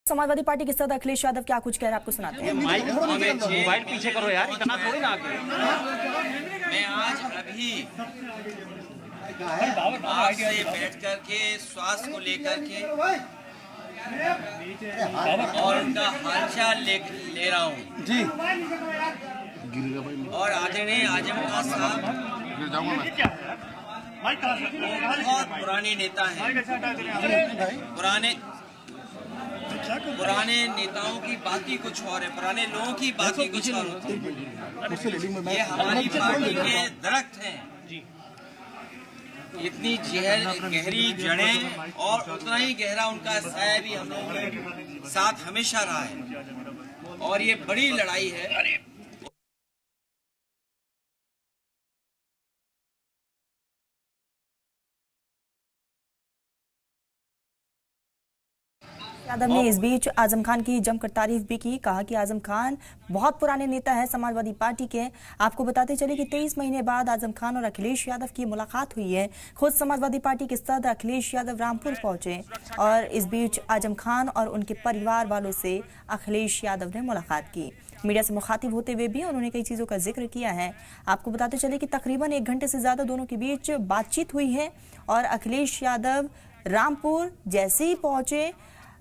Samajwadi party के सदस्य अखिलेश यादव क्या कुछ कह रहे हैं आपको सुनाते हैं। मोबाइल पीछे करो यार, इतना थोड़ी ना आगे। मैं आज अभी आपसे बैठ करके स्वास्थ्य को लेकर के और उनका हालचाल ले रहा हूँ जी। और आदरणीय आजम खान साहब बहुत पुराने नेता हैं। पुराने नेताओं की बात ही कुछ और है, पुराने लोगों की बात ही कुछ और होती है। ये हमारी पार्टी के दरख्त हैं, इतनी गहरी जड़ें और उतना ही गहरा उनका साया भी हम लोगों के साथ हमेशा रहा है। और ये बड़ी लड़ाई है। यादव ने इस बीच आजम खान की जमकर तारीफ भी की। कहा कि आजम खान बहुत पुराने नेता है समाजवादी पार्टी के। आपको बताते चले कि 23 महीने बाद आजम खान और अखिलेश यादव की मुलाकात हुई है। खुद समाजवादी पार्टी के सदस्य अखिलेश यादव रामपुर पहुंचे और इस बीच आजम खान और उनके परिवार वालों से अखिलेश यादव ने मुलाकात की। मीडिया से मुखातिब होते हुए भी उन्होंने कई चीजों का जिक्र किया है। आपको बताते चले कि तकरीबन 1 घंटे से ज्यादा दोनों के बीच बातचीत हुई है और अखिलेश यादव रामपुर जैसे ही पहुंचे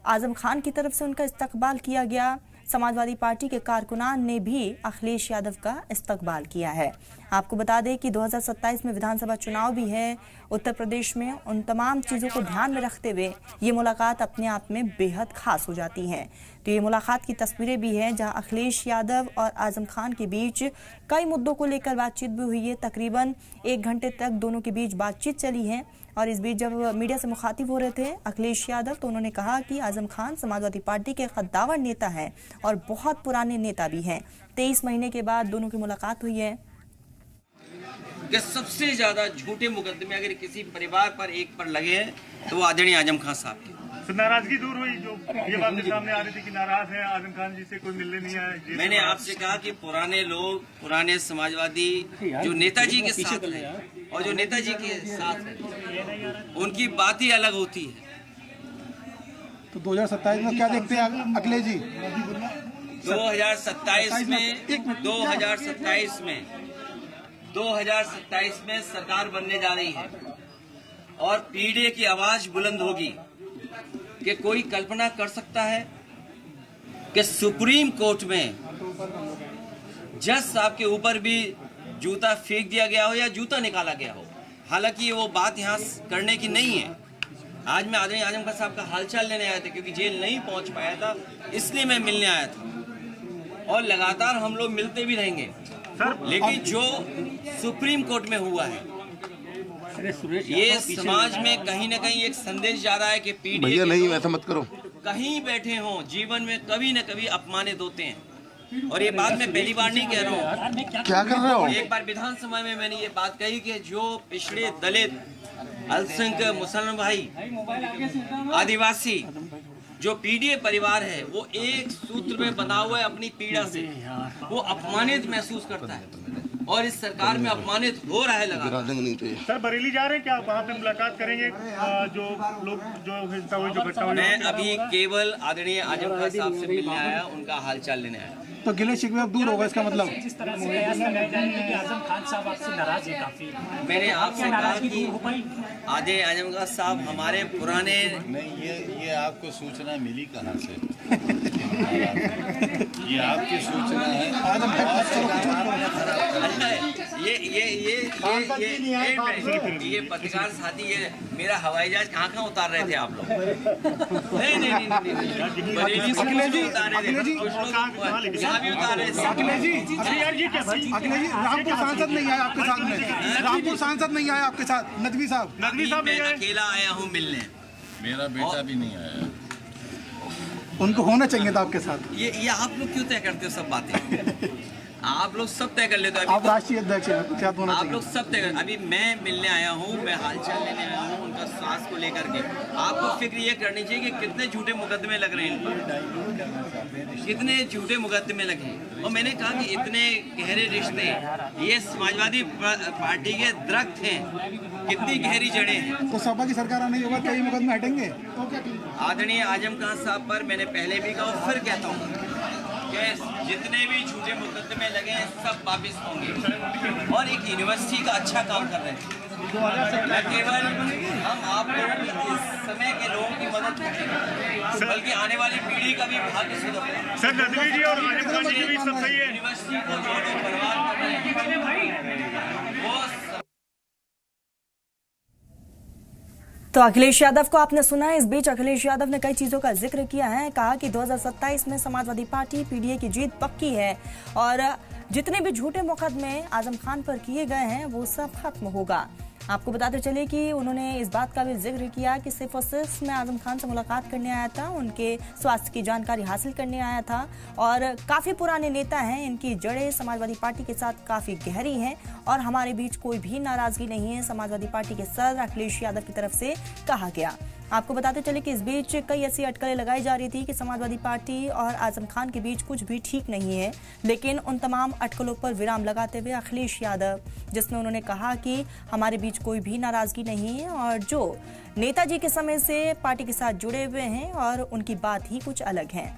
आजम खान की तरफ से उनका इस्तकबाल किया गया। समाजवादी पार्टी के कारकुनान ने भी अखिलेश यादव का इस्तकबाल किया है। आपको बता दें कि 2027 में विधानसभा चुनाव भी है उत्तर प्रदेश में। उन तमाम चीज़ों को ध्यान में रखते हुए ये मुलाकात अपने आप में बेहद खास हो जाती है। तो ये मुलाकात की तस्वीरें भी हैं जहां अखिलेश यादव और आजम खान के बीच कई मुद्दों को लेकर बातचीत भी हुई है। तकरीबन 1 घंटे तक दोनों के बीच बातचीत चली है। और इस बीच जब मीडिया से मुखातिब हो रहे थे अखिलेश यादव तो उन्होंने कहा कि आजम खान समाजवादी पार्टी के कद्दावर नेता हैं और बहुत पुराने नेता भी हैं। 23 महीने के बाद दोनों की मुलाकात हुई है। कि सबसे ज्यादा झूठे मुकदमे अगर किसी परिवार पर एक पर लगे हैं तो वो आदरणीय आजम खान साहब के। तो नाराजगी दूर हुई, जो ये बात सामने आ रही थी कि नाराज है आजम खान जी से, कोई मिलने नहीं आया। मैंने आपसे कहा कि पुराने लोग, पुराने समाजवादी जो नेताजी के साथ हैं और जो नेताजी के साथ हैं उनकी बात ही अलग होती है। तो 2027 में क्या देखते हैं अखिलेश जी? 2027 में सरकार बनने जा रही है और पीढ़ी की आवाज बुलंद होगी कि कोई कल्पना कर सकता है कि सुप्रीम कोर्ट में जज साहब के ऊपर भी जूता फेंक दिया गया हो या जूता निकाला गया हो। हालांकि वो बात यहाँ करने की नहीं है। आज मैं आदरणीय आजम खान साहब का हालचाल लेने आया था क्योंकि जेल नहीं पहुंच पाया था, इसलिए मैं मिलने आया था और लगातार हम लोग मिलते भी रहेंगे। लेकिन जो सुप्रीम कोर्ट में हुआ है ये समाज में कहीं न कहीं एक संदेश जा रहा है कि पीढ़ी नहीं ऐसा मत करो, कहीं बैठे हों जीवन में कभी न कभी अपमानित होते हैं। और ये बात मैं पहली बार नहीं कह रहा हूँ, क्या कर रहे हो? एक बार विधानसभा में मैंने ये बात कही कि जो पिछड़े दलित, अल्पसंख्यक, मुसलमान भाई, आदिवासी जो पीढ़ी परिवार है वो एक सूत्र में बना हुआ है अपनी पीड़ा से, वो अपमानित महसूस करता है और इस सरकार में अपमानित हो रहा है लगातार। सर बरेली जा रहे हैं क्या? वहाँ पे मुलाकात करेंगे जो लोग जो हिंसा हुई, जो घटना हुई? मैं अभी केवल आदरणीय आजम खान साहब से मिलने आया, उनका हालचाल लेने आया। तो गिले शिकवे अब दूर होगा इसका मतलब? जिस तरह से कयास लगाए जा रहे हैं कि आजम खान साहब आपसे नाराज है काफी। मैंने आपसे कहा कि आदरणीय आजम खान साहब हमारे पुराने नहीं, ये आपको सूचना मिली कहाँ से? ये आपकी सूचना है। ये पत्रकार साथी, ये मेरा हवाई जहाज कहाँ उतार रहे थे आप लोग? नहीं, बरेली से उतार रहे थे, कुछ लोग यहाँ भी उतार रहे थे। रामपुर सांसद नहीं आया आपके साथ में? रामपुर सांसद नहीं आया आपके साथ? नदवी साहब मैं अकेला आया हूँ मिलने। मेरा बेटा भी नहीं आया। उनको होना चाहिए था आपके साथ। ये आप लोग क्यों तय करते हो सब बातें? आप लोग सब तय कर लेते हो। आप राष्ट्रीय अध्यक्ष हैं, तो क्या होना आप चाहिए? लोग सब तय कर। अभी मैं मिलने आया हूँ, मैं हालचाल लेने आया हूँ उनका स्वास्थ्य को लेकर के। आपको फिक्र ये करनी चाहिए कि कितने झूठे मुकदमे लग रहे हैं इन पर, कितने झूठे मुकदमे लगे हैं। और मैंने कहा कि इतने गहरे रिश्ते, ये समाजवादी पार्टी के दरख्त हैं, कितनी गहरी जड़ें हैं। तो सपा की सरकार आने के बाद कई मुकदमे हटेंगे? आदरणीय आजम खान साहब पर मैंने पहले भी कहा और फिर कहता हूँ कि जितने भी झूठे मुकदमे लगे हैं सब वापिस होंगे और एक यूनिवर्सिटी का अच्छा काम कर रहे हैं। न केवल हम आप लोगों की इस समय के लोगों की मदद करें, बल्कि आने वाली पीढ़ी का भी भाग्य सुधर। सर नदवी जी और आजम खान जी के बीच सब सही है। यूनिवर्सिटी को जो लोग बर्बाद कर रहे हैं वो तो अखिलेश यादव को आपने सुना है। इस बीच अखिलेश यादव ने कई चीजों का जिक्र किया है। कहा कि 2027 में समाजवादी पार्टी पीडीए की जीत पक्की है और जितने भी झूठे मुकदमे आजम खान पर किए गए हैं वो सब खत्म होगा। आपको बताते चले कि उन्होंने इस बात का भी जिक्र किया कि सिर्फ और सिर्फ मैं आजम खान से मुलाकात करने आया था, उनके स्वास्थ्य की जानकारी हासिल करने आया था और काफ़ी पुराने नेता हैं, इनकी जड़ें समाजवादी पार्टी के साथ काफ़ी गहरी हैं और हमारे बीच कोई भी नाराजगी नहीं है, समाजवादी पार्टी के सदर अखिलेश यादव की तरफ से कहा गया। आपको बताते चले कि इस बीच कई ऐसी अटकलें लगाई जा रही थी कि समाजवादी पार्टी और आजम खान के बीच कुछ भी ठीक नहीं है, लेकिन उन तमाम अटकलों पर विराम लगाते हुए अखिलेश यादव, जिसमें उन्होंने कहा कि हमारे बीच कोई भी नाराजगी नहीं है और जो नेताजी के समय से पार्टी के साथ जुड़े हुए हैं और उनकी बात ही कुछ अलग है।